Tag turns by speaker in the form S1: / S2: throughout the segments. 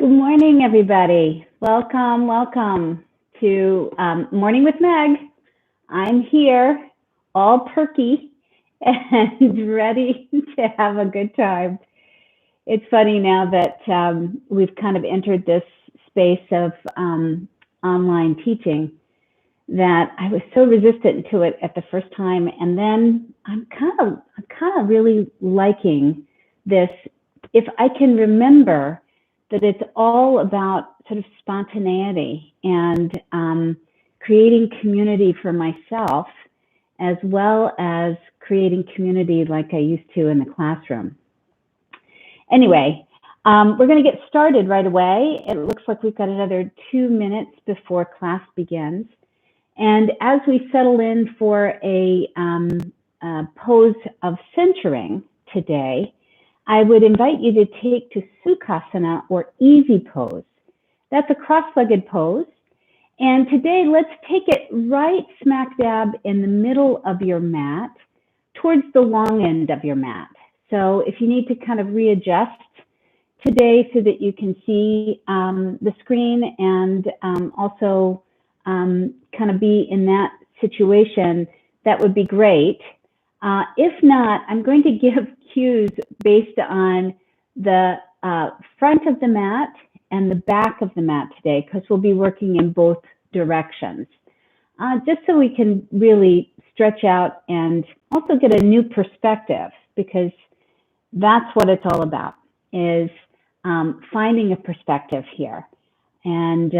S1: Good morning, everybody. Welcome to Morning with Meg. I'm here, all perky and ready to have a good time. It's funny now that we've kind of entered this space of online teaching that I was so resistant to it at the first time, and then I'm kind of really liking this. If I can remember that it's all about sort of spontaneity and creating community for myself, as well as creating community like I used to in the classroom. Anyway, we're going to get started right away. It looks like we've got another 2 minutes before class begins. And as we settle in for a pose of centering today, I would invite you to take to Sukhasana, or easy pose. That's a cross-legged pose. And today, let's take it right smack dab in the middle of your mat, towards the long end of your mat. So if you need to kind of readjust today so that you can see the screen and also kind of be in that situation, that would be great. If not, I'm going to give cues based on the front of the mat and the back of the mat today, because we'll be working in both directions, just so we can really stretch out and also get a new perspective, because that's what it's all about, is finding a perspective here. And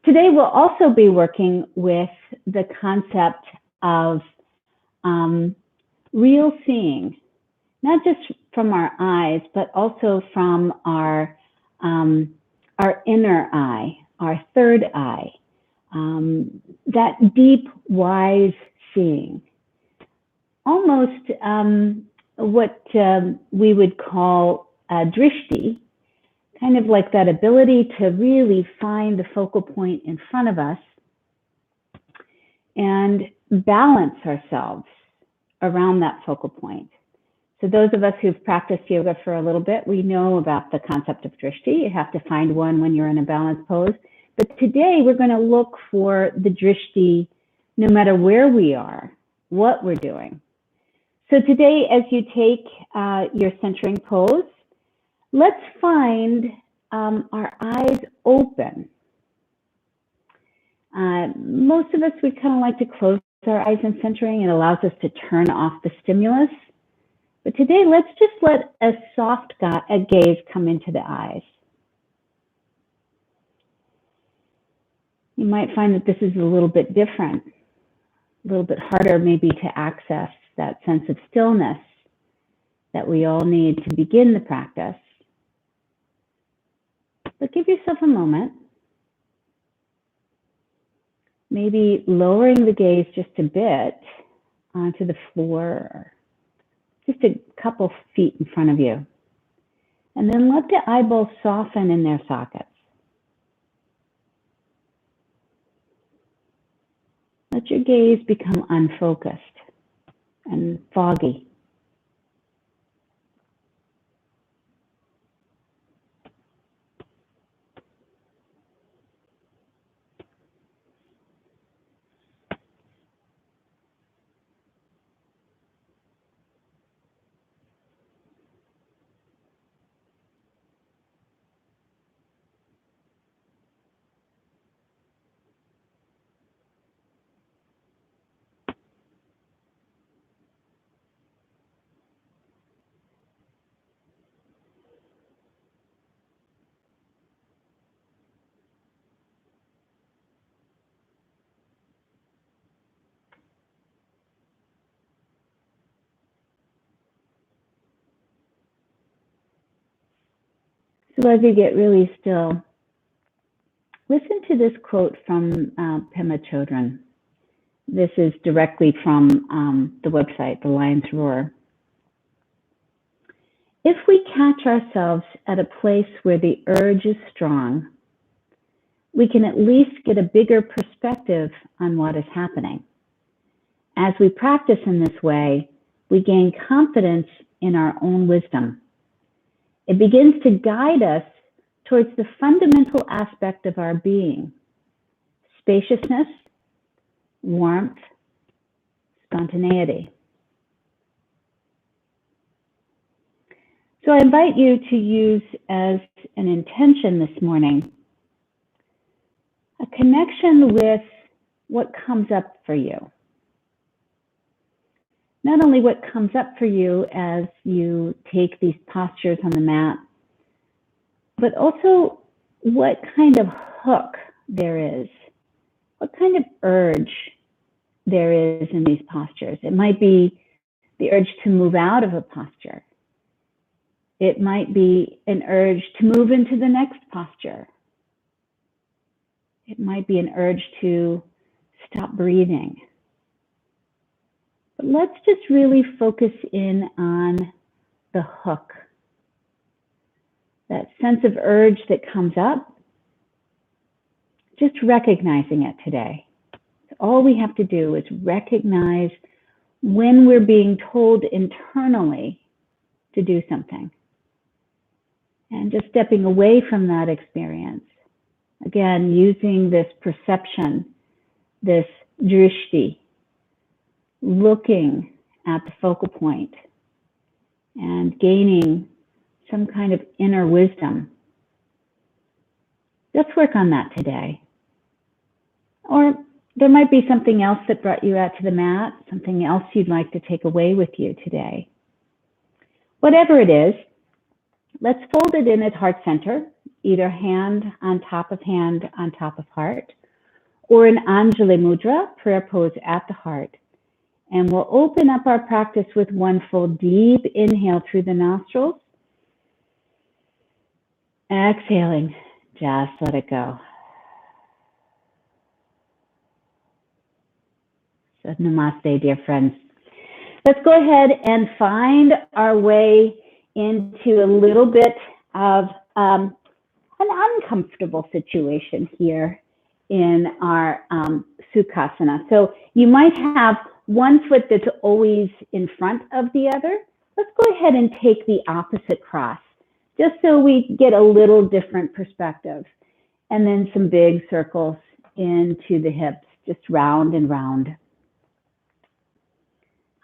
S1: today we'll also be working with the concept of real seeing, not just from our eyes, but also from our inner eye, our third eye, that deep, wise seeing. Almost what we would call drishti, kind of like that ability to really find the focal point in front of us and balance ourselves around that focal point. So those of us who've practiced yoga for a little bit, we know about the concept of drishti. You have to find one when you're in a balanced pose. But today we're going to look for the drishti no matter where we are, what we're doing. So today, as you take your centering pose, let's find our eyes open. Most of us would kind of like to close our eyes in centering. It allows us to turn off the stimulus. But today, let's just let a soft gaze come into the eyes. You might find that this is a little bit different, a little bit harder maybe to access that sense of stillness that we all need to begin the practice. But give yourself a moment. Maybe lowering the gaze just a bit onto the floor, just a couple feet in front of you. And then let the eyeballs soften in their sockets. Let your gaze become unfocused and foggy. So as you get really still, listen to this quote from Pema Chodron. This is directly from the website, The Lion's Roar. If we catch ourselves at a place where the urge is strong, we can at least get a bigger perspective on what is happening. As we practice in this way, we gain confidence in our own wisdom. It begins to guide us towards the fundamental aspect of our being: spaciousness, warmth, spontaneity. So I invite you to use as an intention this morning a connection with what comes up for you. Not only what comes up for you as you take these postures on the mat, but also what kind of hook there is, what kind of urge there is in these postures. It might be the urge to move out of a posture. It might be an urge to move into the next posture. It might be an urge to stop breathing. But let's just really focus in on the hook. That sense of urge that comes up, just recognizing it today. All we have to do is recognize when we're being told internally to do something. And just stepping away from that experience. Again, using this perception, this drishti, looking at the focal point and gaining some kind of inner wisdom. Let's work on that today. Or there might be something else that brought you out to the mat, something else you'd like to take away with you today. Whatever it is, let's fold it in at heart center, either hand on top of heart, or an Anjali Mudra, prayer pose at the heart. And we'll open up our practice with one full deep inhale through the nostrils. Exhaling, just let it go. So namaste, dear friends. Let's go ahead and find our way into a little bit of an uncomfortable situation here in our Sukhasana. So you might have one foot that's always in front of the other. Let's go ahead and take the opposite cross, just so we get a little different perspective. And then some big circles into the hips, just round and round.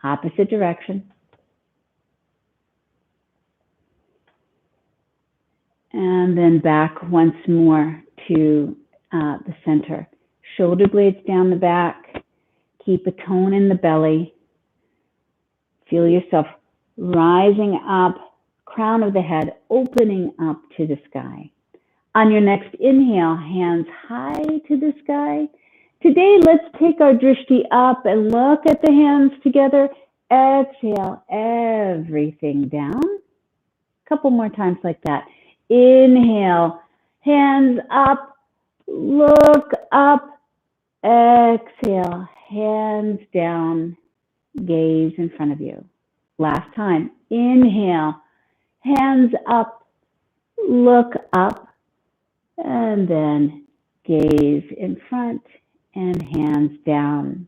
S1: Opposite direction. And then back once more to the center. Shoulder blades down the back. Keep a tone in the belly. Feel yourself rising up, crown of the head opening up to the sky. On your next inhale, hands high to the sky. Today, let's take our drishti up and look at the hands together. Exhale everything down. A couple more times like that. Inhale, hands up, look up. Exhale, hands down, gaze in front of you. Last time. Inhale, hands up, look up, and then gaze in front and hands down.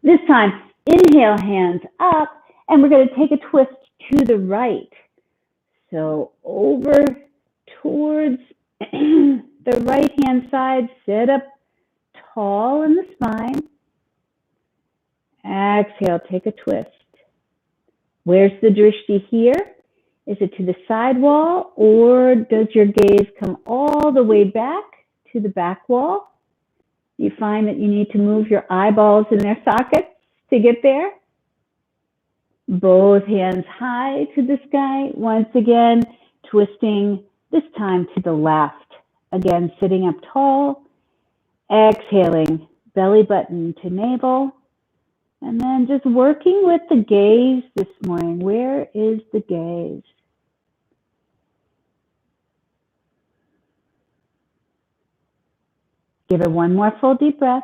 S1: This time, inhale, hands up, and we're going to take a twist to the right. So over towards the right-hand side, sit up tall in the spine. Exhale, take a twist. Where's the drishti here? Is it to the side wall, or does your gaze come all the way back to the back wall? You find that you need to move your eyeballs in their sockets to get there. Both hands high to the sky. Once again, twisting, this time to the left. Again, sitting up tall. Exhaling, belly button to navel. And then just working with the gaze this morning. Where is the gaze? Give it one more full deep breath.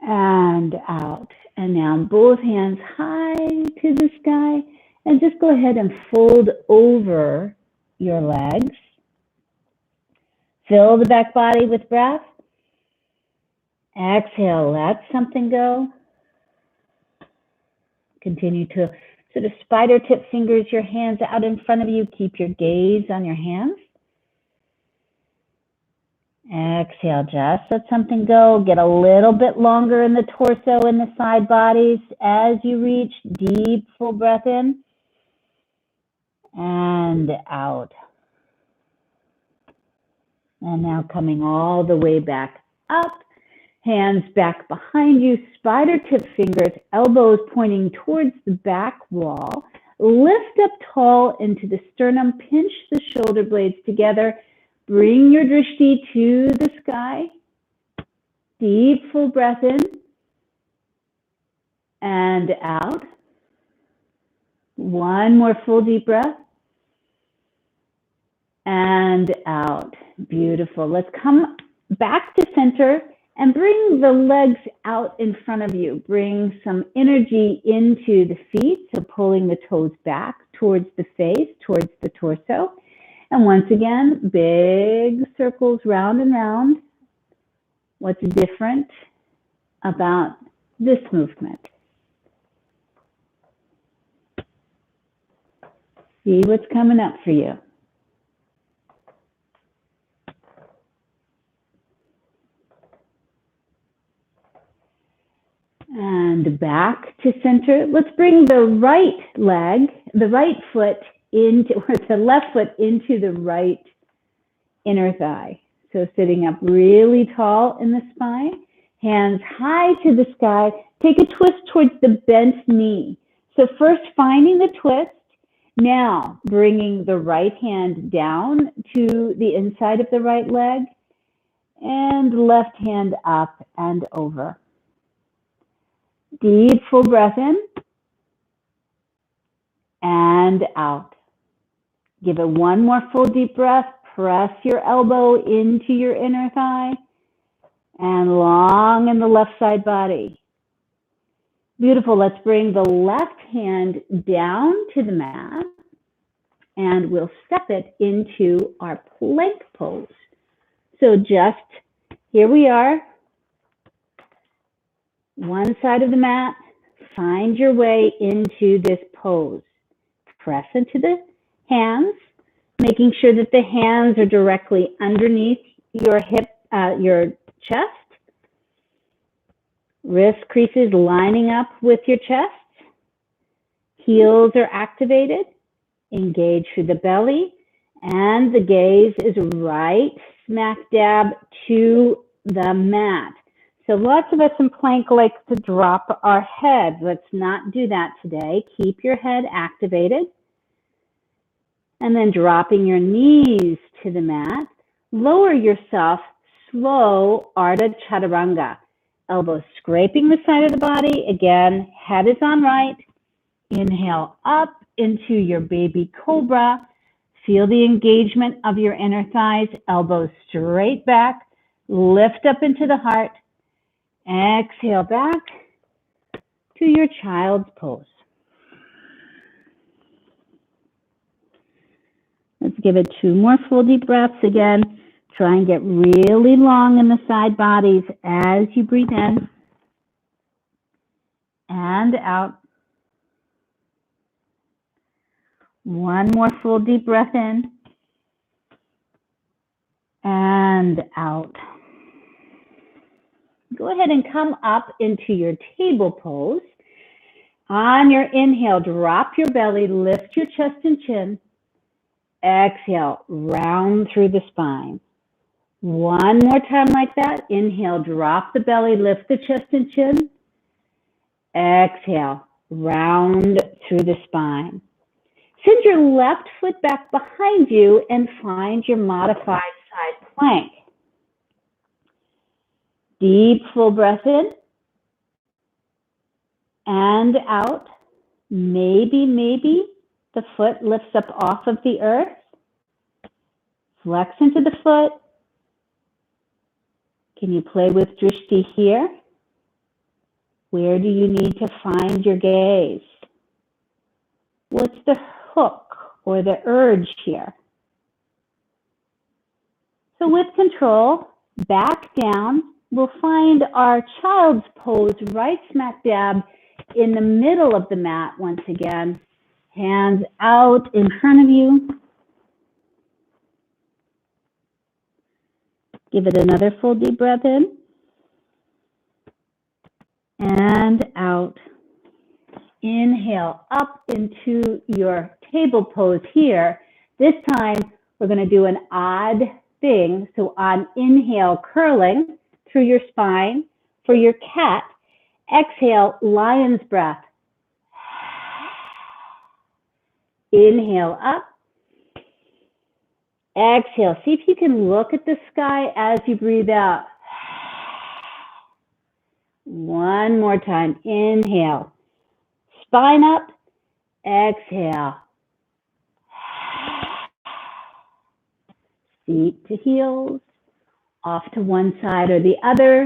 S1: And out. And now both hands high to the sky. And just go ahead and fold over your legs. Fill the back body with breath. Exhale, let something go. Continue to So the spider tip fingers, your hands out in front of you. Keep your gaze on your hands. Exhale, just let something go. Get a little bit longer in the torso and the side bodies as you reach. Deep, full breath in and out. And now coming all the way back up. Hands back behind you, spider tip fingers, elbows pointing towards the back wall. Lift up tall into the sternum, pinch the shoulder blades together. Bring your drishti to the sky. Deep, full breath in and out. One more full deep breath and out. Beautiful. Let's come back to center and bring the legs out in front of you. Bring some energy into the feet, so pulling the toes back towards the face, towards the torso. And once again, big circles round and round. What's different about this movement? See what's coming up for you. And back to center. Let's bring the right leg, the right foot into, or the left foot into the right inner thigh. So sitting up really tall in the spine, hands high to the sky. Take a twist towards the bent knee. So first finding the twist, now bringing the right hand down to the inside of the right leg and left hand up and over. Deep, full breath in and out. Give it one more full deep breath. Press your elbow into your inner thigh and long in the left side body. Beautiful. Let's bring the left hand down to the mat and we'll step it into our plank pose. So just here we are. One side of the mat, find your way into this pose. Press into the hands, making sure that the hands are directly underneath your hip, your chest. Wrist creases lining up with your chest. Heels are activated. Engage through the belly. And the gaze is right smack dab to the mat. So lots of us in plank like to drop our head. Let's not do that today. Keep your head activated. And then dropping your knees to the mat. Lower yourself, slow Ardha Chaturanga. Elbows scraping the side of the body. Again, head is on right. Inhale up into your baby cobra. Feel the engagement of your inner thighs. Elbows straight back. Lift up into the heart. Exhale back to your child's pose. Let's give it two more full deep breaths again. Try and get really long in the side bodies as you breathe in and out. One more full deep breath in and out. Go ahead and come up into your table pose. On your inhale, drop your belly, lift your chest and chin. Exhale, round through the spine. One more time like that. Inhale, drop the belly, lift the chest and chin. Exhale, round through the spine. Send your left foot back behind you and find your modified side plank. Deep, full breath in and out. Maybe the foot lifts up off of the earth. Flex into the foot. Can you play with drishti here? Where do you need to find your gaze? What's the hook or the urge here? So with control, back down. We'll find our child's pose right smack dab in the middle of the mat once again. Hands out in front of you. Give it another full deep breath in. And out. Inhale up into your table pose here. This time, we're going to do an odd thing. So on inhale, curling through your spine. For your cat, exhale, lion's breath. Inhale up. Exhale. See if you can look at the sky as you breathe out. One more time. Inhale. Spine up. Exhale. Feet to heels. Off to one side or the other.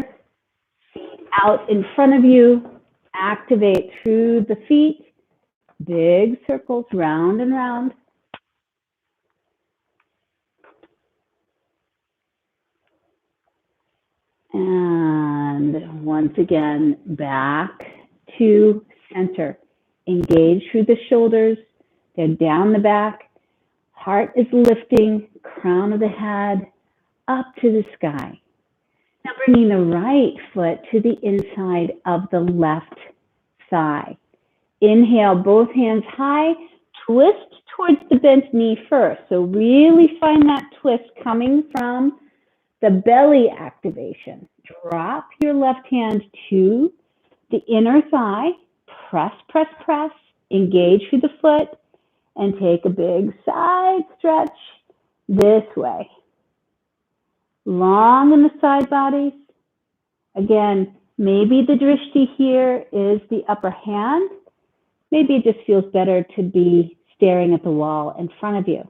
S1: Feet out in front of you. Activate through the feet. Big circles round and round. And once again, back to center. Engage through the shoulders. They're down the back. Heart is lifting, crown of the head up to the sky. Now bringing the right foot to the inside of the left thigh. Inhale, both hands high. Twist towards the bent knee first. So really find that twist coming from the belly activation. Drop your left hand to the inner thigh. Press, press, press. Engage through the foot and take a big side stretch this way. Long in the side bodies. Again, maybe the drishti here is the upper hand. Maybe it just feels better to be staring at the wall in front of you.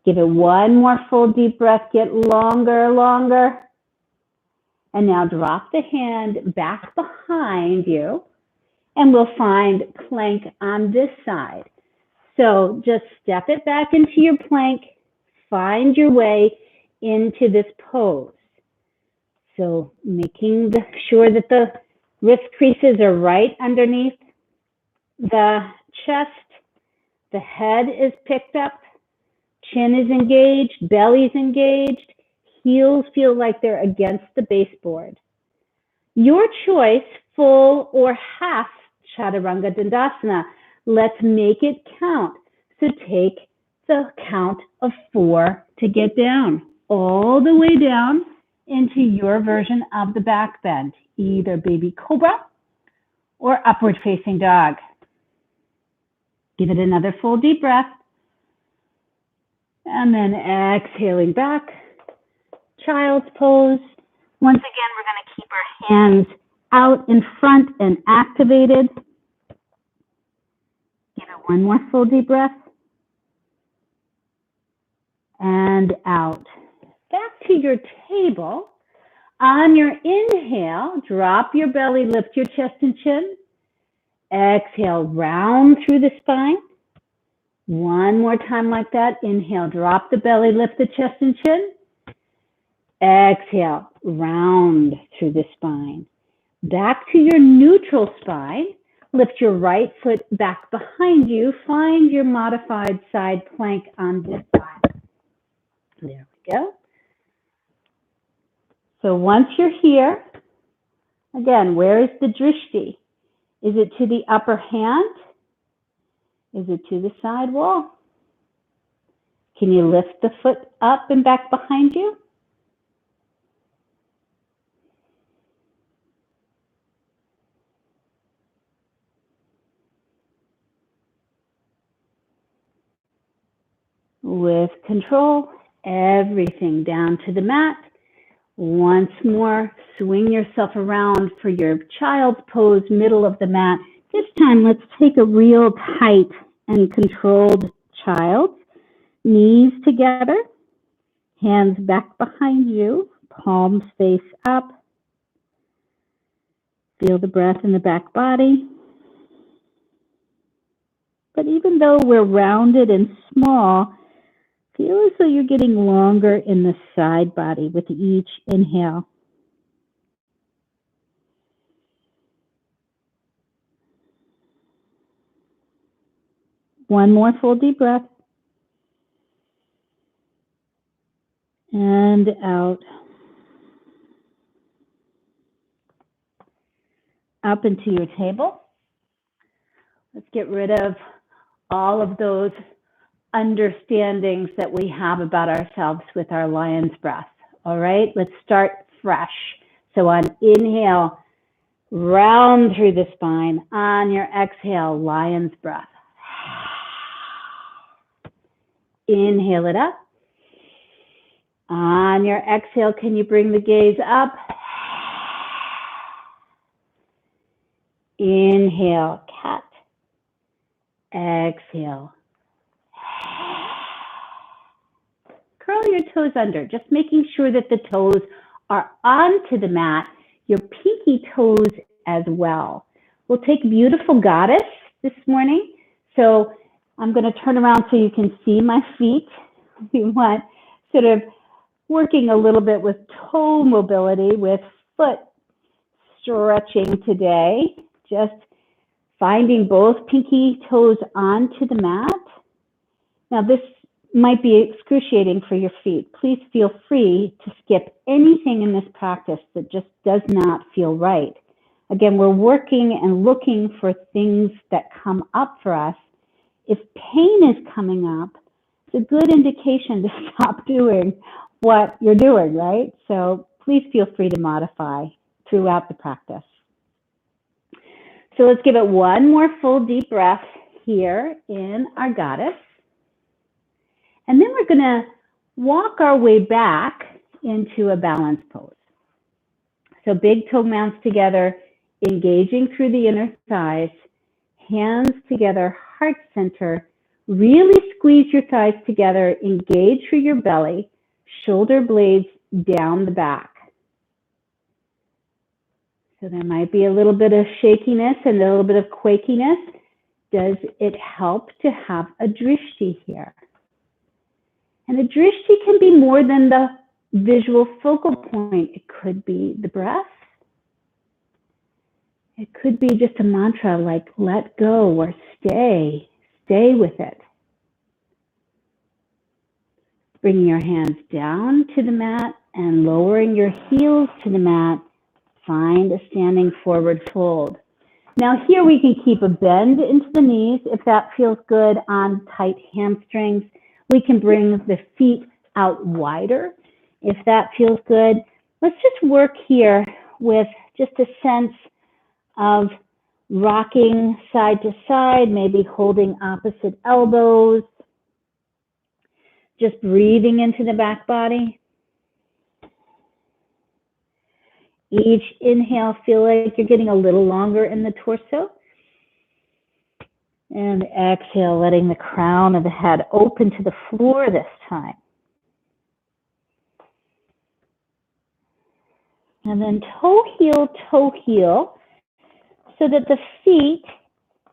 S1: Give it one more full deep breath. Get longer, longer. And now drop the hand back behind you. And we'll find plank on this side. So just step it back into your plank. Find your way into this pose. So making sure that the wrist creases are right underneath the chest. The head is picked up. Chin is engaged. Belly's engaged. Heels feel like they're against the baseboard. Your choice, full or half Chaturanga Dandasana. Let's make it count. So take the count of 4 to get down, all the way down into your version of the back bend, either baby cobra or upward facing dog. Give it another full deep breath. And then exhaling back, child's pose. Once again, we're going to keep our hands out in front and activated. Give it one more full deep breath. And out. Back to your table. On your inhale, drop your belly, lift your chest and chin. Exhale, round through the spine. One more time like that. Inhale, drop the belly, lift the chest and chin. Exhale, round through the spine. Back to your neutral spine. Lift your right foot back behind you. Find your modified side plank on this side. There we go. So once you're here, again, where is the drishti? Is it to the upper hand? Is it to the side wall? Can you lift the foot up and back behind you? With control, everything down to the mat. Once more, swing yourself around for your child's pose, middle of the mat. This time, let's take a real tight and controlled child. Knees together, hands back behind you, palms face up. Feel the breath in the back body. But even though we're rounded and small, feel as though you're getting longer in the side body with each inhale. One more full deep breath. And out. Up into your table. Let's get rid of all of those understandings that we have about ourselves with our lion's breath. All right, let's start fresh. So on inhale, round through the spine. On your exhale, lion's breath. Inhale it up. On your exhale, can you bring the gaze up? Inhale, cat. Exhale. Curl your toes under, just making sure that the toes are onto the mat, your pinky toes as well. We'll take beautiful goddess this morning. So I'm going to turn around so you can see my feet. We want sort of working a little bit with toe mobility, with foot stretching today. Just finding both pinky toes onto the mat. Now this might be excruciating for your feet. Please feel free to skip anything in this practice that just does not feel right. Again, we're working and looking for things that come up for us. If pain is coming up, it's a good indication to stop doing what you're doing, right? So please feel free to modify throughout the practice. So let's give it one more full deep breath here in our goddess. And then we're going to walk our way back into a balance pose. So big toe mounts together, engaging through the inner thighs, hands together, heart center. Really squeeze your thighs together, engage through your belly, shoulder blades down the back. So there might be a little bit of shakiness and a little bit of quakiness. Does it help to have a drishti here? And a drishti can be more than the visual focal point. It could be the breath. It could be just a mantra like let go or stay with it. Bringing your hands down to the mat and lowering your heels to the mat. Find a standing forward fold. Now here we can keep a bend into the knees if that feels good on tight hamstrings. We can bring the feet out wider if that feels good. Let's just work here with just a sense of rocking side to side, maybe holding opposite elbows. Just breathing into the back body. Each inhale, feel like you're getting a little longer in the torso. And exhale, letting the crown of the head open to the floor this time. And then toe heel, so that the feet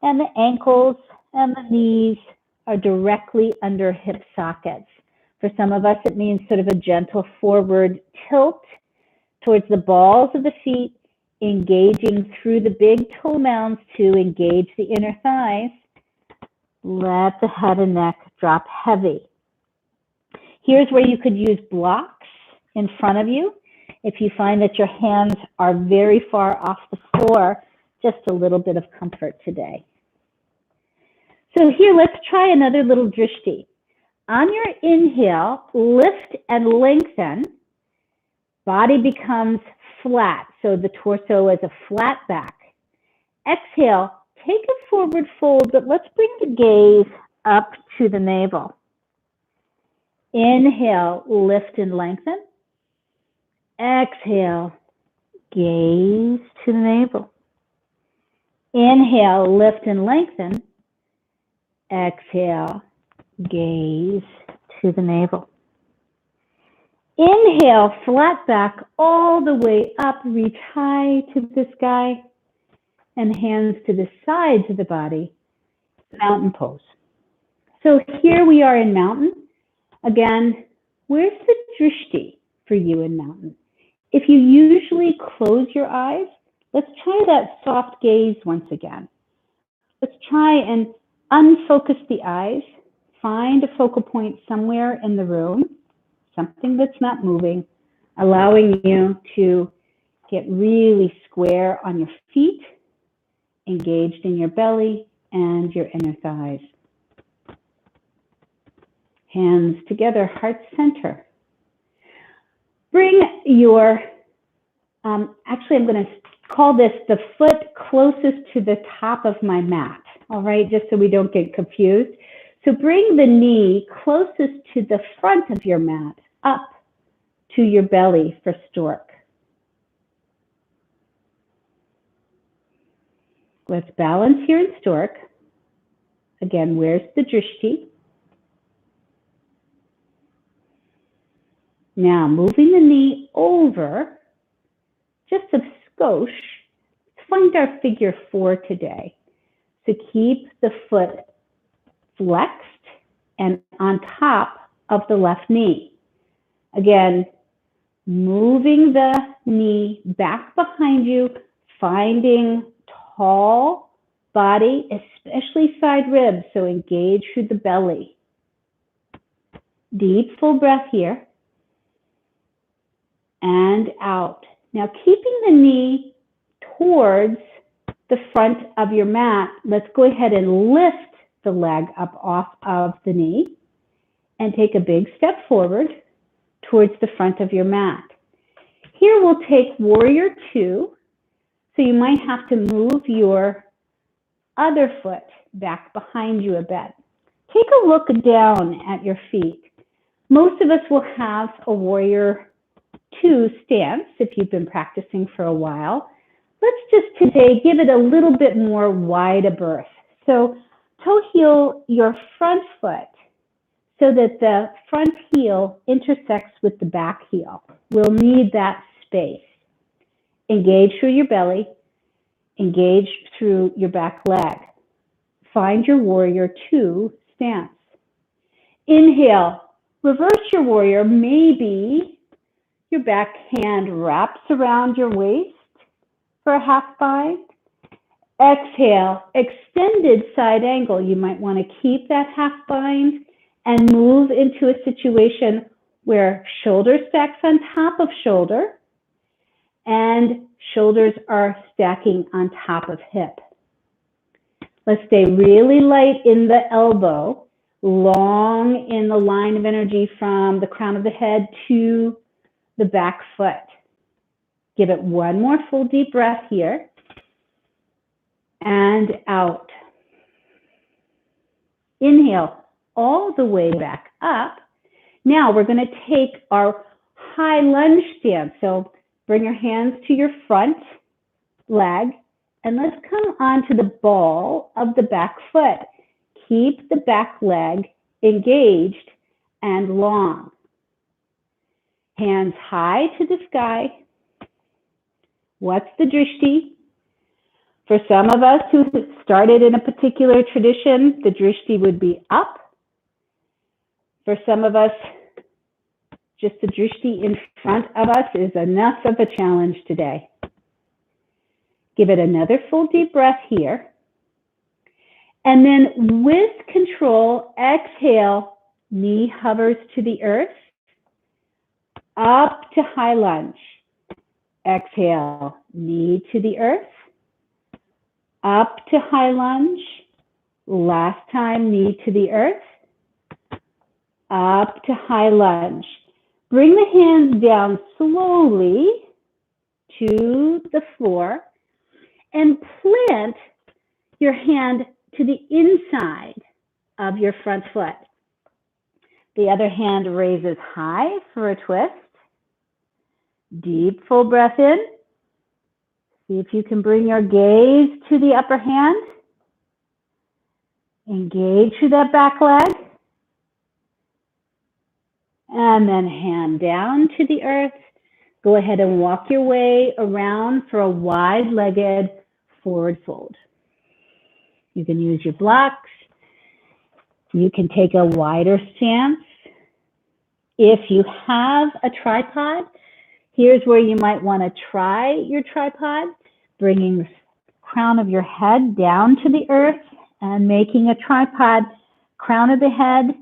S1: and the ankles and the knees are directly under hip sockets. For some of us, it means sort of a gentle forward tilt towards the balls of the feet, engaging through the big toe mounds to engage the inner thighs. Let the head and neck drop heavy. Here's where you could use blocks in front of you. If you find that your hands are very far off the floor, just a little bit of comfort today. So here, let's try another little drishti. On your inhale, lift and lengthen. Body becomes flat, so the torso is a flat back. Exhale, take a forward fold, but let's bring the gaze up to the navel. Inhale, lift and lengthen. Exhale, gaze to the navel. Inhale, lift and lengthen. Exhale, gaze to the navel. Inhale, flat back all the way up, reach high to the sky, and hands to the sides of the body, mountain pose. So here we are in mountain. Again, where's the drishti for you in mountain? If you usually close your eyes, let's try that soft gaze once again. Let's try and unfocus the eyes. Find a focal point somewhere in the room, something that's not moving, allowing you to get really square on your feet, engaged in your belly and your inner thighs. Hands together, heart center. Bring your, actually I'm going to call this the foot closest to the top of my mat, all right, just so we don't get confused. So bring the knee closest to the front of your mat, up to your belly for stork. Let's balance here in stork. Again, where's the drishti? Now, moving the knee over, just a skosh. Let's find our figure 4 today. So keep the foot flexed and on top of the left knee. Again, moving the knee back behind you, finding tall body, especially side ribs, so engage through the belly. Deep, full breath here. And out. Now, keeping the knee towards the front of your mat, let's go ahead and lift the leg up off of the knee and take a big step forward towards the front of your mat. Here we'll take warrior 2. So you might have to move your other foot back behind you a bit. Take a look down at your feet. Most of us will have a warrior 2 stance if you've been practicing for a while. Let's just today give it a little bit more wide a berth. So toe heel your front foot so that the front heel intersects with the back heel. We'll need that space. Engage through your belly, engage through your back leg. Find your warrior 2 stance. Inhale, reverse your warrior, maybe your back hand wraps around your waist for a half bind. Exhale, extended side angle. You might want to keep that half bind and move into a situation where shoulder stacks on top of shoulder and shoulders are stacking on top of hip. Let's stay really light in the elbow, long in the line of energy from the crown of the head to the back foot. Give it one more full deep breath here. And out. Inhale all the way back up. Now we're going to take our high lunge stance. So bring your hands to your front leg and let's come onto the ball of the back foot. Keep the back leg engaged and long. Hands high to the sky. What's the drishti? For some of us who started in a particular tradition, the drishti would be up. For some of us, just the drishti in front of us is enough of a challenge today. Give it another full deep breath here. And then with control, exhale, knee hovers to the earth, up to high lunge. Exhale, knee to the earth, up to high lunge. Last time, knee to the earth, up to high lunge. Bring the hands down slowly to the floor and plant your hand to the inside of your front foot. The other hand raises high for a twist. Deep, full breath in. See if you can bring your gaze to the upper hand. Engage through that back leg. And then hand down to the earth. Go ahead and walk your way around for a wide-legged forward fold. You can use your blocks. You can take a wider stance. If you have a tripod, here's where you might want to try your tripod, bringing the crown of your head down to the earth and making a tripod, crown of the head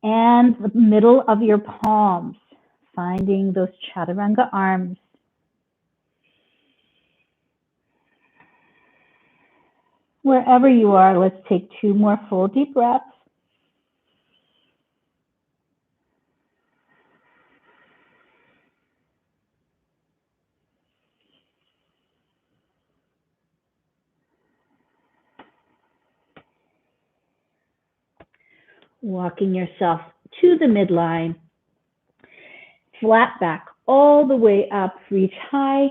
S1: and the middle of your palms, finding those chaturanga arms. Wherever you are, let's take 2 more full deep breaths. Walking yourself to the midline, flat back all the way up, reach high,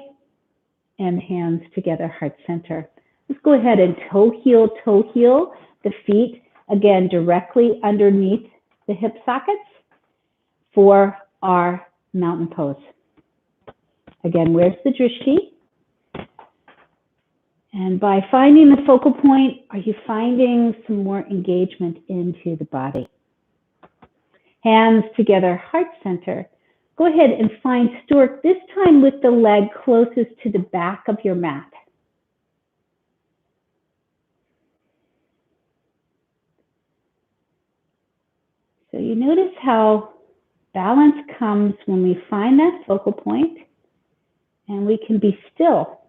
S1: and hands together, heart center. Let's go ahead and toe heel, the feet, again, directly underneath the hip sockets for our mountain pose. Again, where's the drishti? And by finding the focal point, are you finding some more engagement into the body? Hands together, heart center. Go ahead and find stork, this time with the leg closest to the back of your mat. So you notice how balance comes when we find that focal point and we can be still.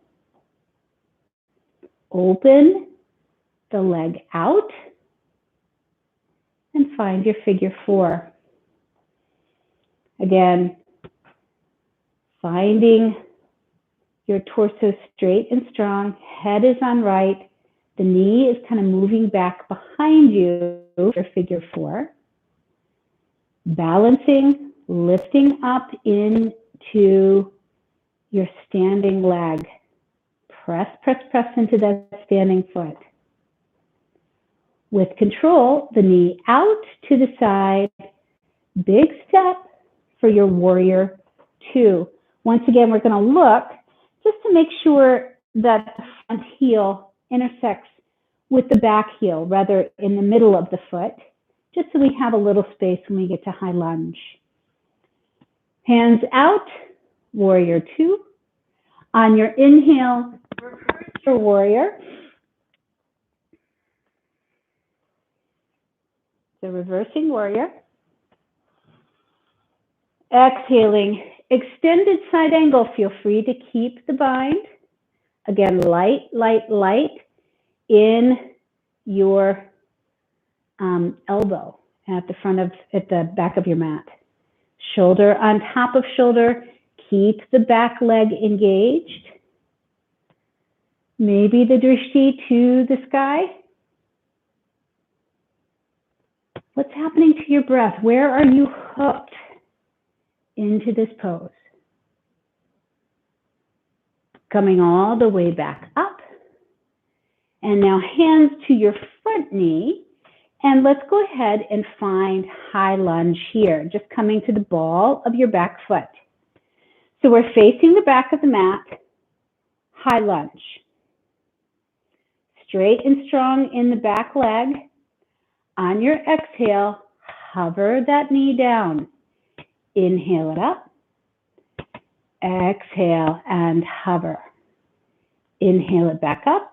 S1: Open the leg out and find your figure 4. Again, finding your torso straight and strong, head is on right, the knee is kind of moving back behind you for figure 4. Balancing, lifting up into your standing leg. Press into that standing foot. With control, the knee out to the side. Big step for your warrior 2. Once again, we're going to look just to make sure that the front heel intersects with the back heel, rather in the middle of the foot, just so we have a little space when we get to high lunge. Hands out, warrior 2. On your inhale, reverse your warrior. The reversing warrior. Exhaling, extended side angle. Feel free to keep the bind. Again, light in your elbow at the back of your mat. Shoulder on top of shoulder. Keep the back leg engaged. Maybe the drishti to the sky. What's happening to your breath? Where are you hooked into this pose? Coming all the way back up. And now hands to your front knee. And let's go ahead and find high lunge here, just coming to the ball of your back foot. So we're facing the back of the mat, high lunge. Straight and strong in the back leg. On your exhale, hover that knee down. Inhale it up. Exhale and hover. Inhale it back up.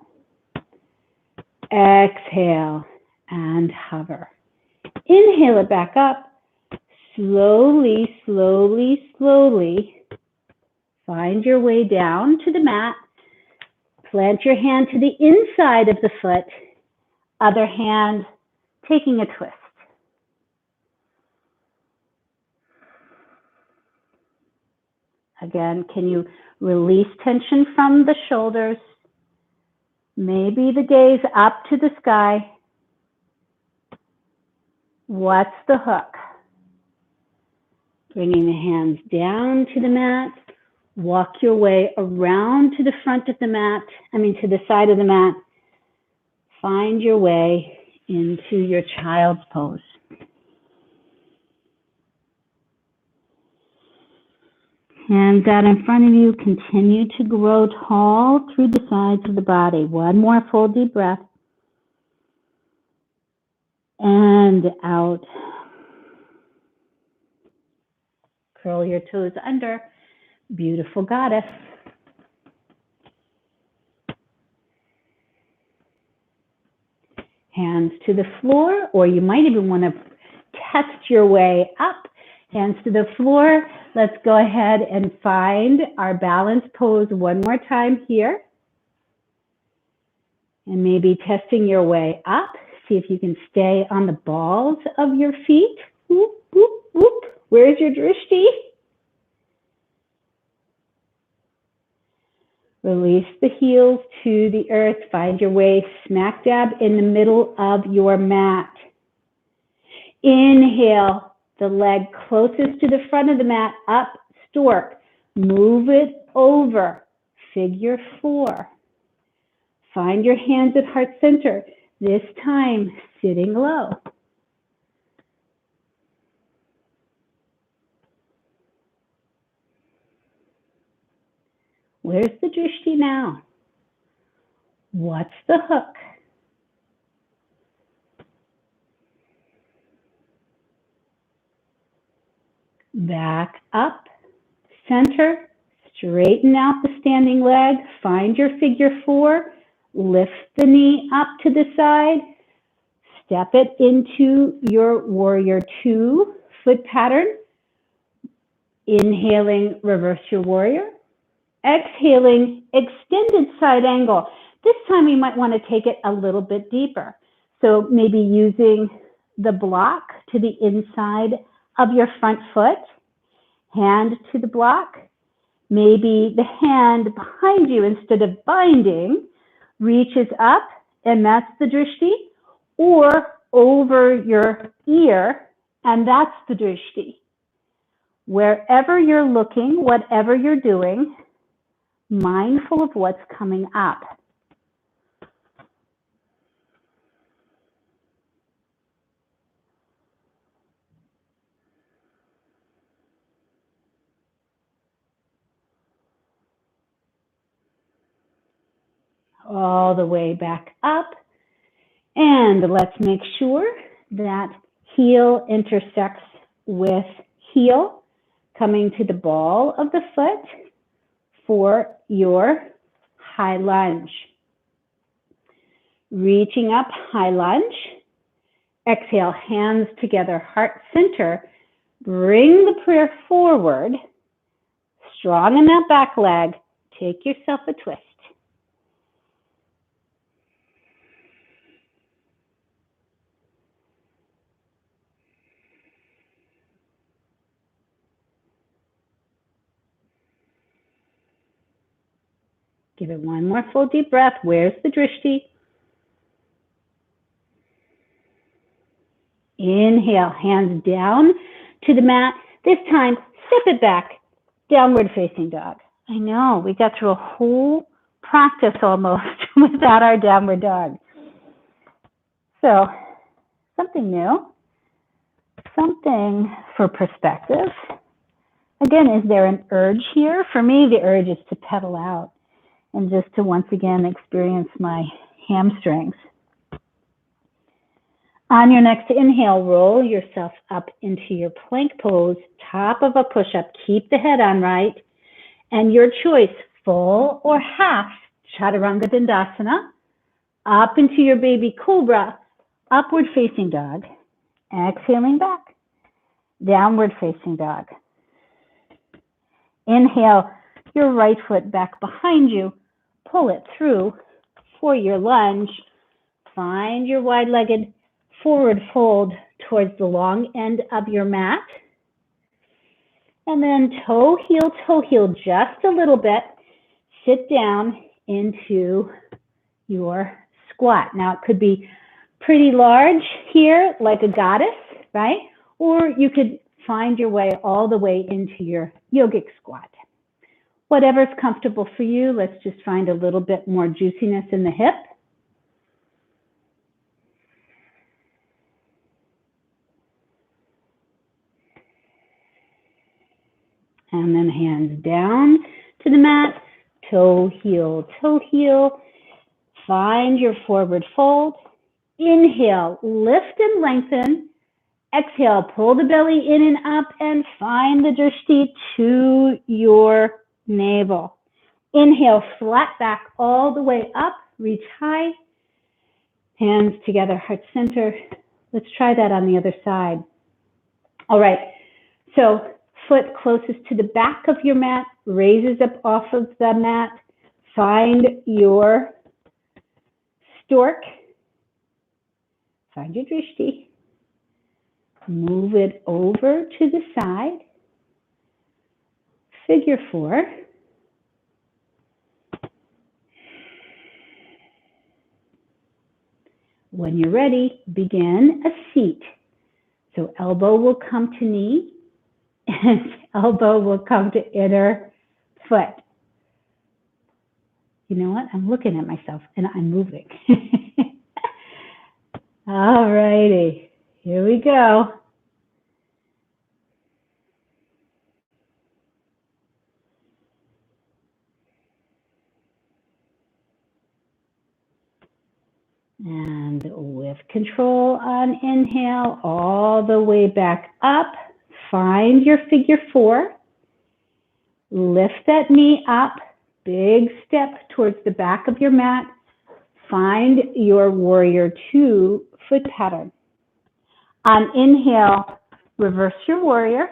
S1: Exhale and hover. Inhale it back up. Slowly find your way down to the mat. Plant your hand to the inside of the foot. Other hand taking a twist. Again, can you release tension from the shoulders? Maybe the gaze up to the sky. What's the hook? Bringing the hands down to the mat. Walk your way around to the front of the mat, to the side of the mat. Find your way into your child's pose. Hands out in front of you. Continue to grow tall through the sides of the body. One more full deep breath. And out. Curl your toes under. Beautiful goddess. hands to the floor, or you might even want to test your way up. Hands to the floor. Let's go ahead and find our balance pose one more time here. And maybe testing your way up. See if you can stay on the balls of your feet. Whoop, whoop, whoop. Where's your drishti? Release the heels to the earth. Find your way smack dab in the middle of your mat. Inhale, the leg closest to the front of the mat, up, stork. Move it over, figure 4. Find your hands at heart center, this time sitting low. Where's the drishti now? What's the hook? Back up, center, straighten out the standing leg, find your figure 4, lift the knee up to the side, step it into your warrior 2 foot pattern. Inhaling, reverse your warrior. Exhaling, extended side angle. This time you might want to take it a little bit deeper. So maybe using the block to the inside of your front foot, hand to the block. Maybe the hand behind you, instead of binding, reaches up, and that's the drishti, or over your ear, and that's the drishti. Wherever you're looking, whatever you're doing, mindful of what's coming up. All the way back up. And let's make sure that heel intersects with heel, coming to the ball of the foot for your high lunge. Reaching up, high lunge. Exhale, hands together, heart center. Bring the prayer forward. Strong in that back leg. Take yourself a twist. Give it one more full deep breath. Where's the drishti? Inhale, hands down to the mat. This time, step it back, downward facing dog. I know, we got through a whole practice almost without our downward dog. So, something new, something for perspective. Again, is there an urge here? For me, the urge is to pedal out and just to once again experience my hamstrings. On your next inhale, roll yourself up into your plank pose, top of a push-up. Keep the head on right. And your choice, full or half, Chaturanga Dandasana, up into your baby cobra, upward facing dog, exhaling back, downward facing dog. Inhale, your right foot back behind you, pull it through for your lunge. Find your wide-legged forward fold towards the long end of your mat. And then toe heel just a little bit. Sit down into your squat. Now it could be pretty large here, like a goddess, right? Or you could find your way all the way into your yogic squat. Whatever's comfortable for you, let's just find a little bit more juiciness in the hip. And then hands down to the mat, toe heel. Find your forward fold. Inhale, lift and lengthen. Exhale, pull the belly in and up and find the drishti to your navel. Inhale, flat back all the way up, reach high. Hands together, heart center. Let's try that on the other side. All right, so foot closest to the back of your mat, raises up off of the mat. Find your stork. Find your drishti. Move it over to the side. Figure 4. When you're ready, begin a seat. So elbow will come to knee and elbow will come to inner foot. You know what? I'm looking at myself and I'm moving. All righty, here we go. And with control on inhale, all the way back up. Find your figure 4. Lift that knee up. Big step towards the back of your mat. Find your warrior 2 foot pattern. On inhale, reverse your warrior.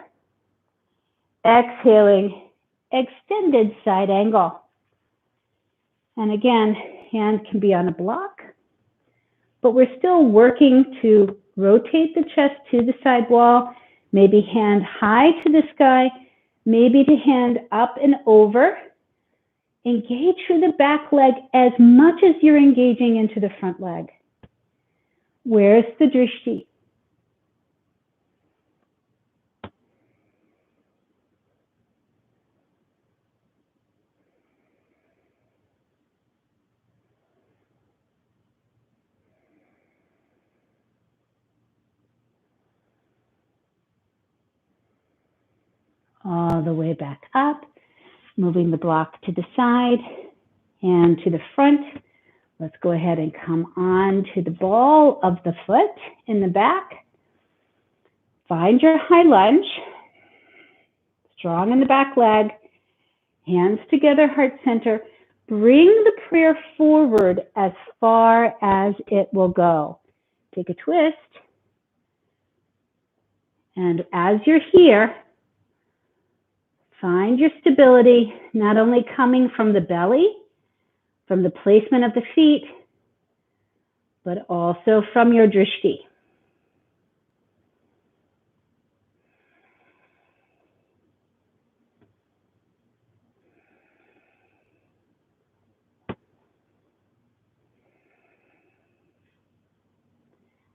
S1: Exhaling, extended side angle. And again, hand can be on a block, but we're still working to rotate the chest to the side wall, maybe hand high to the sky, maybe the hand up and over. Engage through the back leg as much as you're engaging into the front leg. Where's the drishti? All the way back up, moving the block to the side and to the front. Let's go ahead and come on to the ball of the foot in the back. Find your high lunge, strong in the back leg, hands together, heart center. Bring the prayer forward as far as it will go. Take a twist. And as you're here, find your stability, not only coming from the belly, from the placement of the feet, but also from your drishti.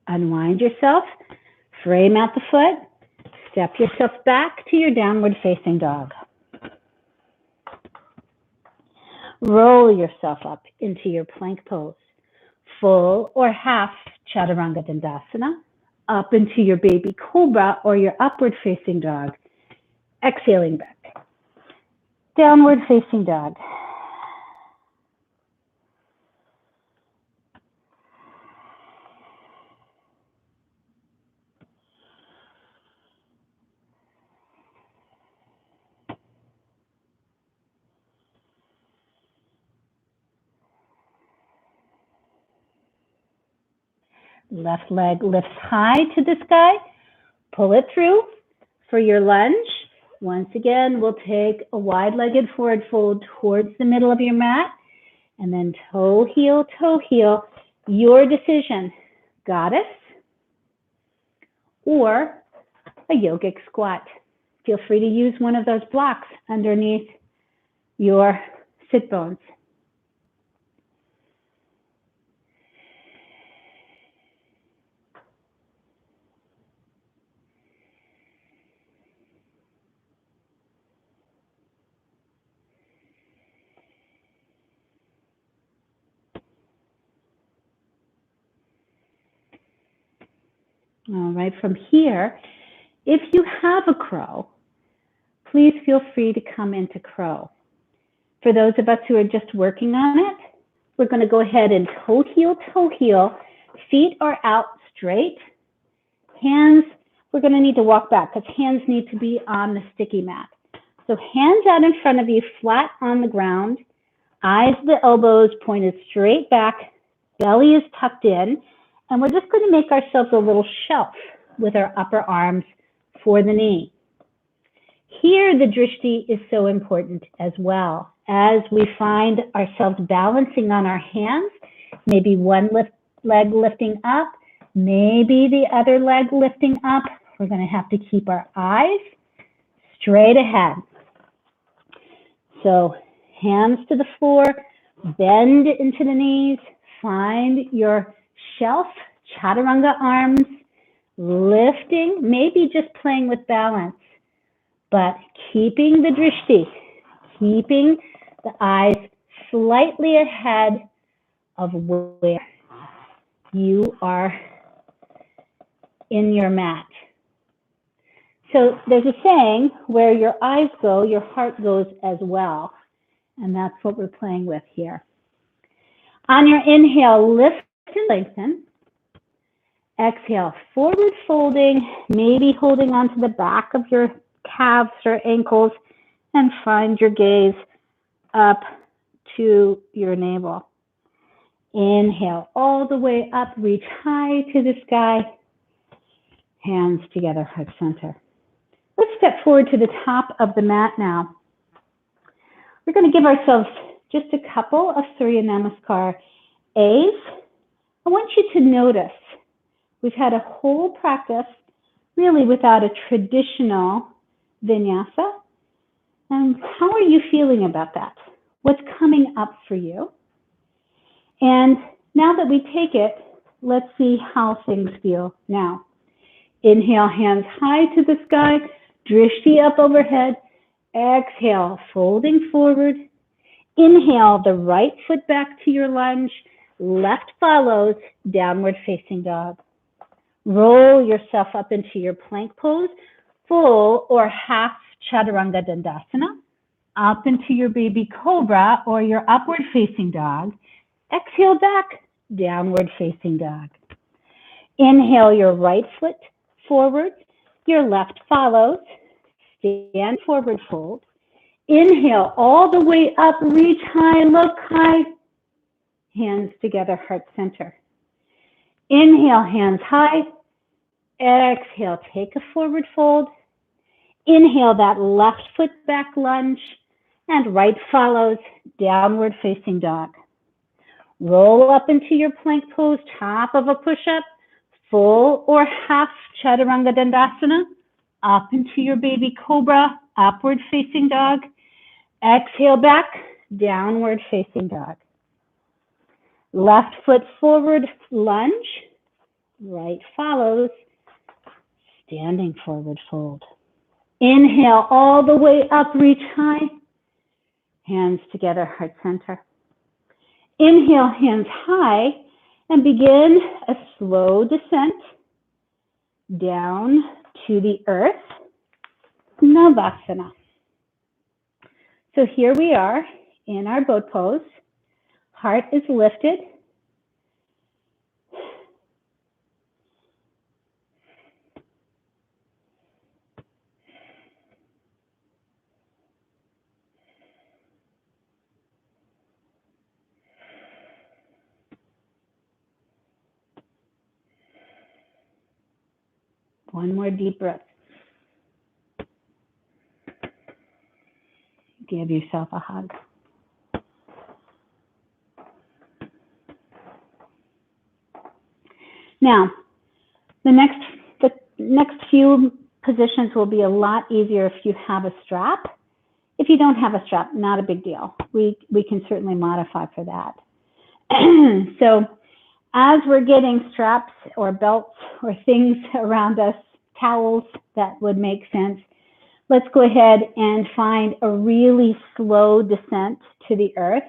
S1: Unwind yourself, frame out the foot, step yourself back to your downward facing dog. Roll yourself up into your plank pose, full or half chaturanga dandasana, up into your baby cobra or your upward facing dog. Exhaling back. Downward facing dog. Left leg lifts high to the sky. Pull it through for your lunge. Once again, we'll take a wide-legged forward fold towards the middle of your mat. And then toe, heel, your decision. Goddess or a yogic squat. Feel free to use one of those blocks underneath your sit bones. All right, from here, if you have a crow, please feel free to come into crow. For those of us who are just working on it, we're going to go ahead and toe heel. Feet are out straight. Hands, we're going to need to walk back because hands need to be on the sticky mat. So hands out in front of you, flat on the ground. Eyes, the elbows pointed straight back. belly is tucked in, and we're just going to make ourselves a little shelf with our upper arms for the knee. Here, the drishti is so important as well. As we find ourselves balancing on our hands, maybe one leg lifting up, maybe the other leg lifting up, we're going to have to keep our eyes straight ahead. So hands to the floor, bend into the knees, find your shelf, chaturanga arms, lifting, maybe just playing with balance, but keeping the drishti, keeping the eyes slightly ahead of where you are in your mat. So there's a saying, where your eyes go, your heart goes as well. And that's what we're playing with here. On your inhale, lift and lengthen. Exhale, forward folding, maybe holding onto the back of your calves or ankles, and find your gaze up to your navel. Inhale all the way up, reach high to the sky. Hands together, heart center. Let's step forward to the top of the mat now. We're going to give ourselves just a couple of Surya Namaskar A's. I want you to notice we've had a whole practice really without a traditional vinyasa. And how are you feeling about that? What's coming up for you? And now that we take it, let's see how things feel now. Inhale, hands high to the sky, drishti up overhead. Exhale, folding forward. Inhale, the right foot back to your lunge. Left follows, downward facing dog. Roll yourself up into your plank pose, full or half chaturanga dandasana. Up into your baby cobra or your upward facing dog. Exhale back, downward facing dog. Inhale your right foot forward, your left follows, stand forward fold. Inhale all the way up, reach high, look high, hands together, heart center. Inhale, hands high. Exhale, take a forward fold. Inhale that left foot back lunge, and right follows, downward facing dog. Roll up into your plank pose, top of a push-up, full or half chaturanga dandasana, up into your baby cobra, upward facing dog. Exhale back, downward facing dog. Left foot forward, lunge, right follows, standing forward fold. Inhale all the way up, reach high, hands together, heart center. Inhale, hands high, and begin a slow descent down to the earth, Navasana. So here we are in our boat pose. Heart is lifted. One more deep breath. Give yourself a hug. Now, the next few positions will be a lot easier if you have a strap. If you don't have a strap, not a big deal. We can certainly modify for that. So as we're getting straps or belts or things around us, towels that would make sense, let's go ahead and find a really slow descent to the earth.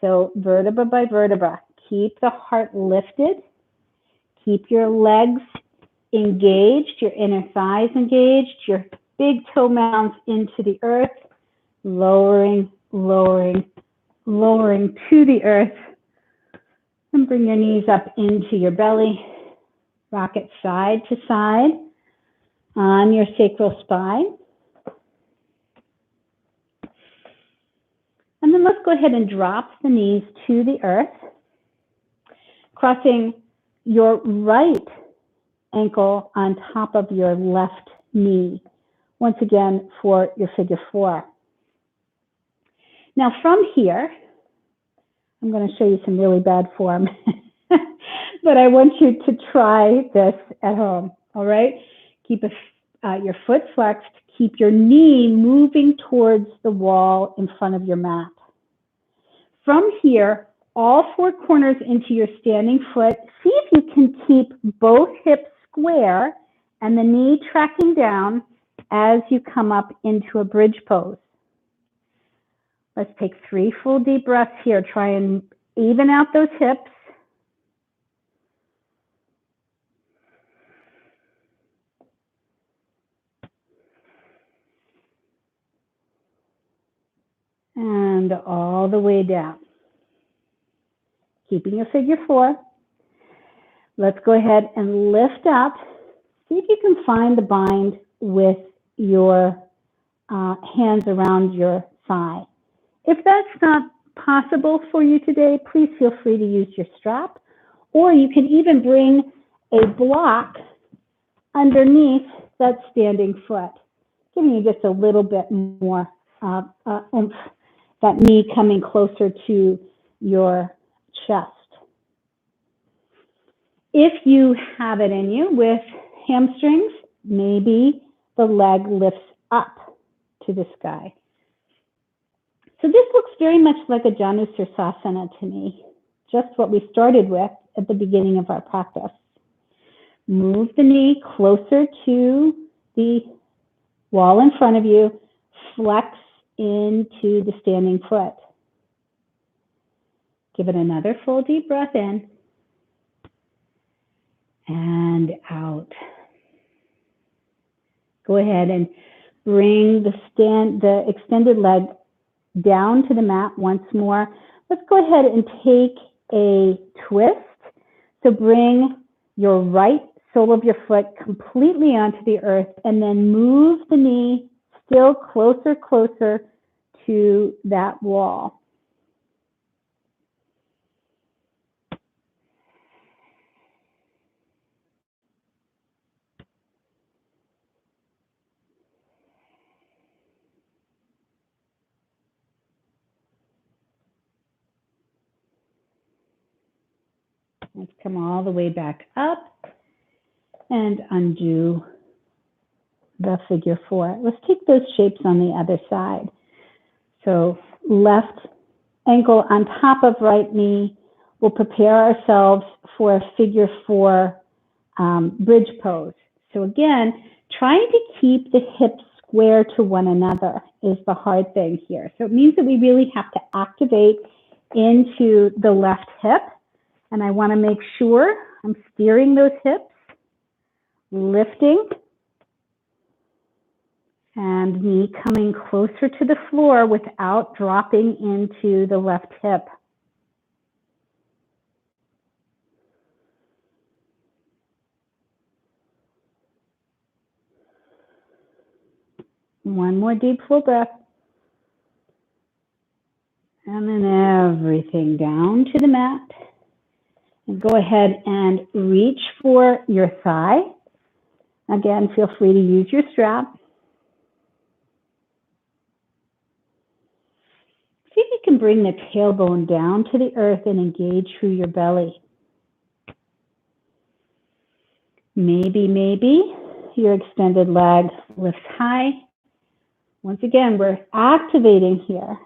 S1: So vertebra by vertebra, keep the heart lifted, keep your legs engaged, your inner thighs engaged, your big toe mounds into the earth, lowering, lowering, lowering to the earth. And bring your knees up into your belly. Rock it side to side on your sacral spine. And then let's go ahead and drop the knees to the earth. crossing your right ankle on top of your left knee, once again for your figure 4. Now from here, I'm going to show you some really bad form, but I want you to try this at home, all right? Keep your foot flexed, keep your knee moving towards the wall in front of your mat. From here, all 4 corners into your standing foot. See if you can keep both hips square and the knee tracking down as you come up into a bridge pose. Let's take 3 full deep breaths here. Try and even out those hips. And all the way down. Keeping your figure 4. Let's go ahead and lift up. See if you can find the bind with your hands around your thigh. If that's not possible for you today, please feel free to use your strap, or you can even bring a block underneath that standing foot, giving you just a little bit more oomph, that knee coming closer to your chest. If you have it in you with hamstrings, maybe the leg lifts up to the sky. So this looks very much like a Janu Sirsasana to me, just what we started with at the beginning of our practice. Move the knee closer to the wall in front of you, flex into the standing foot. Give it another full deep breath in and out. Go ahead and bring the extended leg down to the mat once more. Let's go ahead and take a twist. So bring your right sole of your foot completely onto the earth and then move the knee still closer to that wall. Let's come all the way back up and undo the figure 4. Let's take those shapes on the other side. So left ankle on top of right knee. We'll prepare ourselves for a figure 4 bridge pose. So again, trying to keep the hips square to one another is the hard thing here. So it means that we really have to activate into the left hip. And I want to make sure I'm steering those hips, lifting, and knee coming closer to the floor without dropping into the left hip. One more deep full breath. And then everything down to the mat. And go ahead and reach for your thigh. Again, feel free to use your strap. See if you can bring the tailbone down to the earth and engage through your belly. Maybe your extended leg lifts high. Once again, we're activating here.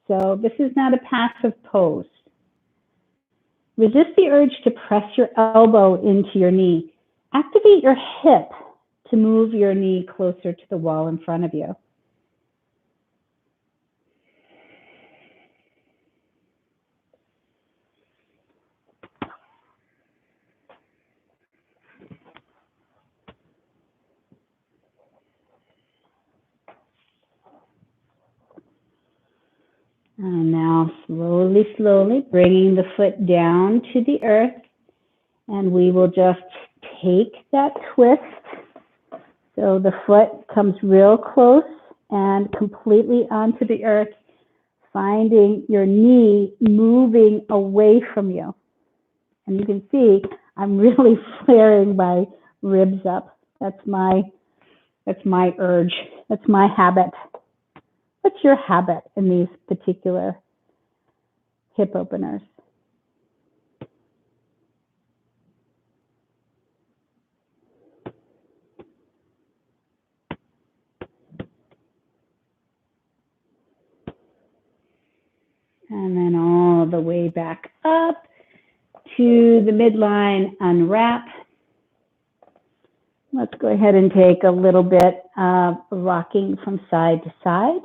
S1: So this is not a passive pose. Resist the urge to press your elbow into your knee. Activate your hip to move your knee closer to the wall in front of you. And now slowly bringing the foot down to the earth. And we will just take that twist. So the foot comes real close and completely onto the earth, finding your knee moving away from you. And you can see I'm really flaring my ribs up. That's my urge. That's my habit. What's your habit in these particular hip openers? And then all the way back up to the midline, unwrap. Let's go ahead and take a little bit of rocking from side to side.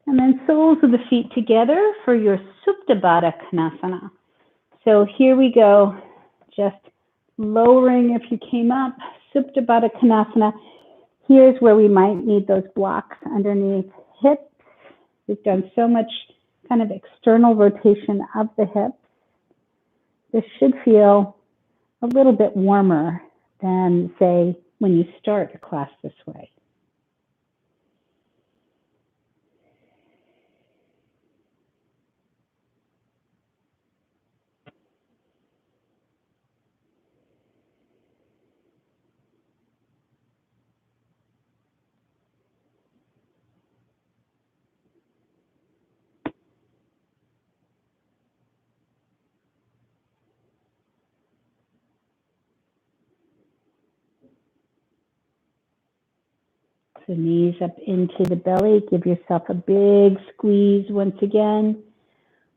S1: And then soles of the feet together for your Supta Baddha Konasana. So here we go, just lowering if you came up, Supta Baddha Konasana. Here's where we might need those blocks underneath hips. We've done so much kind of external rotation of the hips. This should feel a little bit warmer than, say, when you start a class this way. So knees up into the belly. Give yourself a big squeeze once again.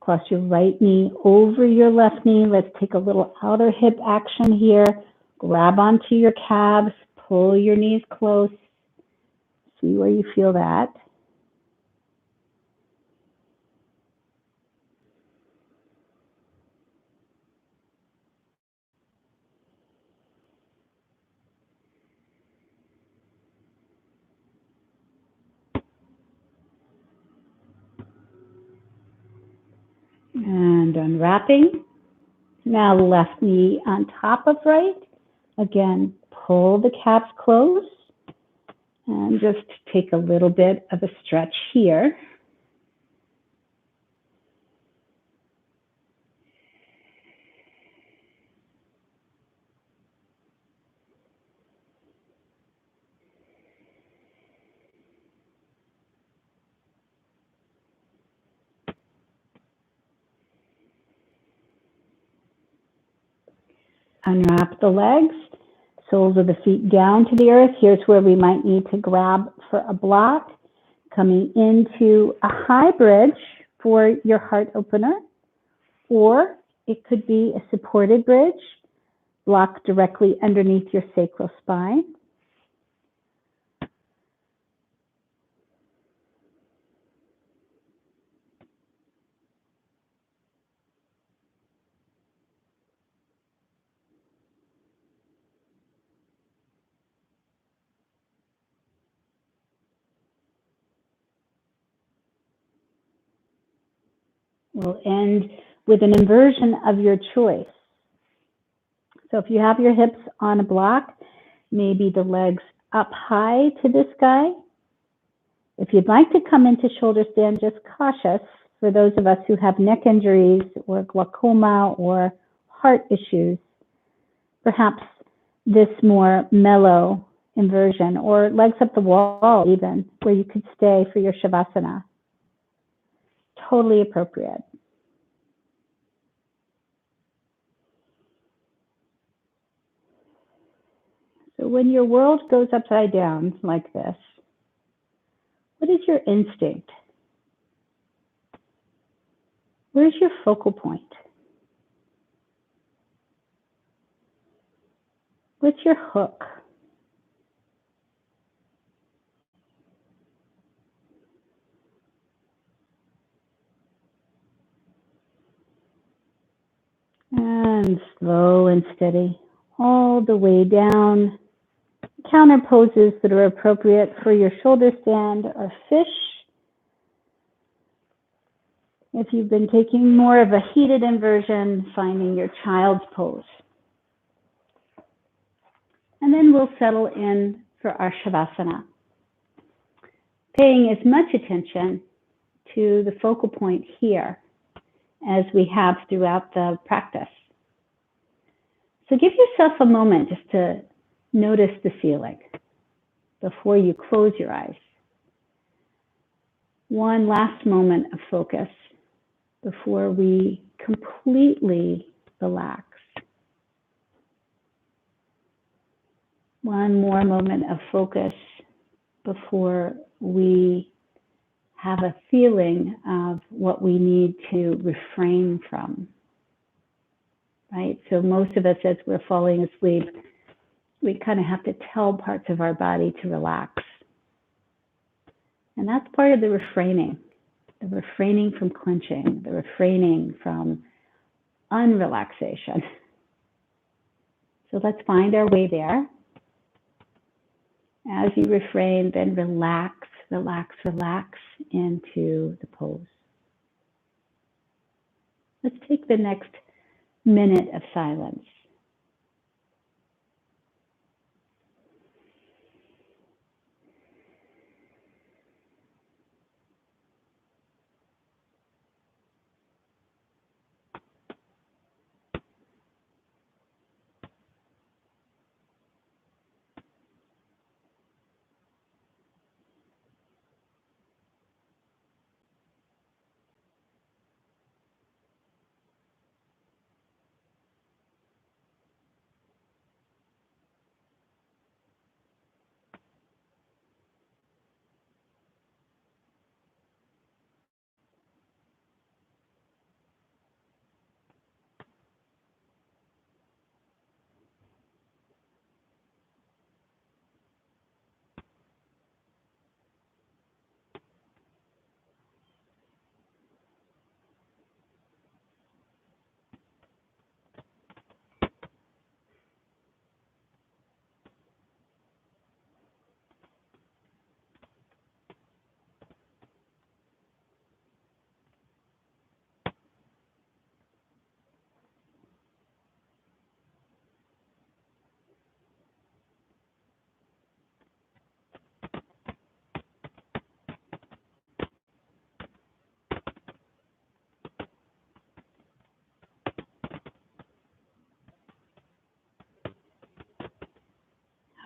S1: Cross your right knee over your left knee. Let's take a little outer hip action here. Grab onto your calves. Pull your knees close. See where you feel that. And unwrapping. Now left knee on top of right. Again, pull the calves close. And just take a little bit of a stretch here. Unwrap the legs, soles of the feet down to the earth. Here's where we might need to grab for a block. Coming into a high bridge for your heart opener, or it could be a supported bridge, block directly underneath your sacral spine. We'll end with an inversion of your choice. So if you have your hips on a block, maybe the legs up high to the sky. If you'd like to come into shoulder stand, just cautious for those of us who have neck injuries or glaucoma or heart issues, perhaps this more mellow inversion, or legs up the wall even, where you could stay for your Shavasana. Totally appropriate. So when your world goes upside down like this, what is your instinct? Where's your focal point? What's your hook? And slow and steady, all the way down. Counter poses that are appropriate for your shoulder stand are fish. If you've been taking more of a heated inversion, finding your child's pose. And then we'll settle in for our Shavasana. Paying as much attention to the focal point here, as we have throughout the practice. So give yourself a moment just to notice the feeling before you close your eyes. One last moment of focus before we completely relax. One more moment of focus before we have a feeling of what we need to refrain from, right? So most of us, as we're falling asleep, we kind of have to tell parts of our body to relax. And that's part of the refraining from clenching, the refraining from unrelaxation. So let's find our way there. As you refrain, then relax, relax, relax into the pose. Let's take the next minute of silence.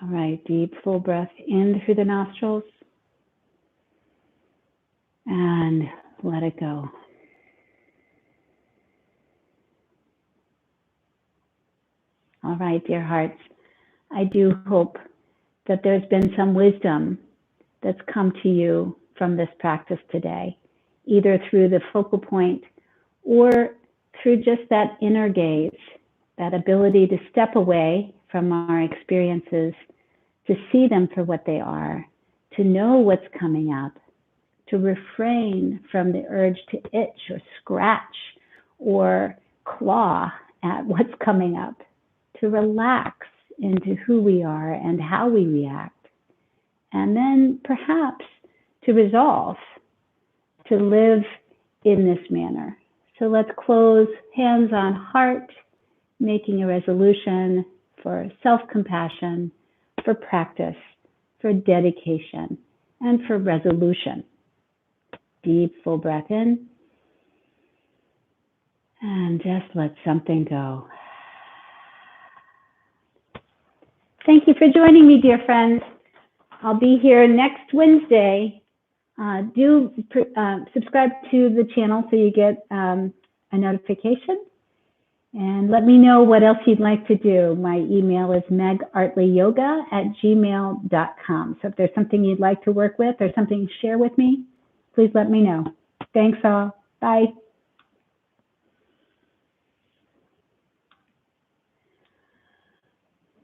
S1: All right, deep, full breath in through the nostrils and let it go. All right, dear hearts, I do hope that there's been some wisdom that's come to you from this practice today, either through the focal point or through just that inner gaze, that ability to step away from our experiences, to see them for what they are, to know what's coming up, to refrain from the urge to itch or scratch or claw at what's coming up, to relax into who we are and how we react, and then perhaps to resolve to live in this manner. So let's close hands on heart, making a resolution for self-compassion, for practice, for dedication, and for resolution. Deep, full breath in, and just let something go. Thank you for joining me, dear friends. I'll be here next Wednesday. Do subscribe to the channel so you get a notification. And let me know what else you'd like to do. My email is megartleyyoga@gmail.com. So if there's something you'd like to work with or something to share with me, please let me know. Thanks all. Bye.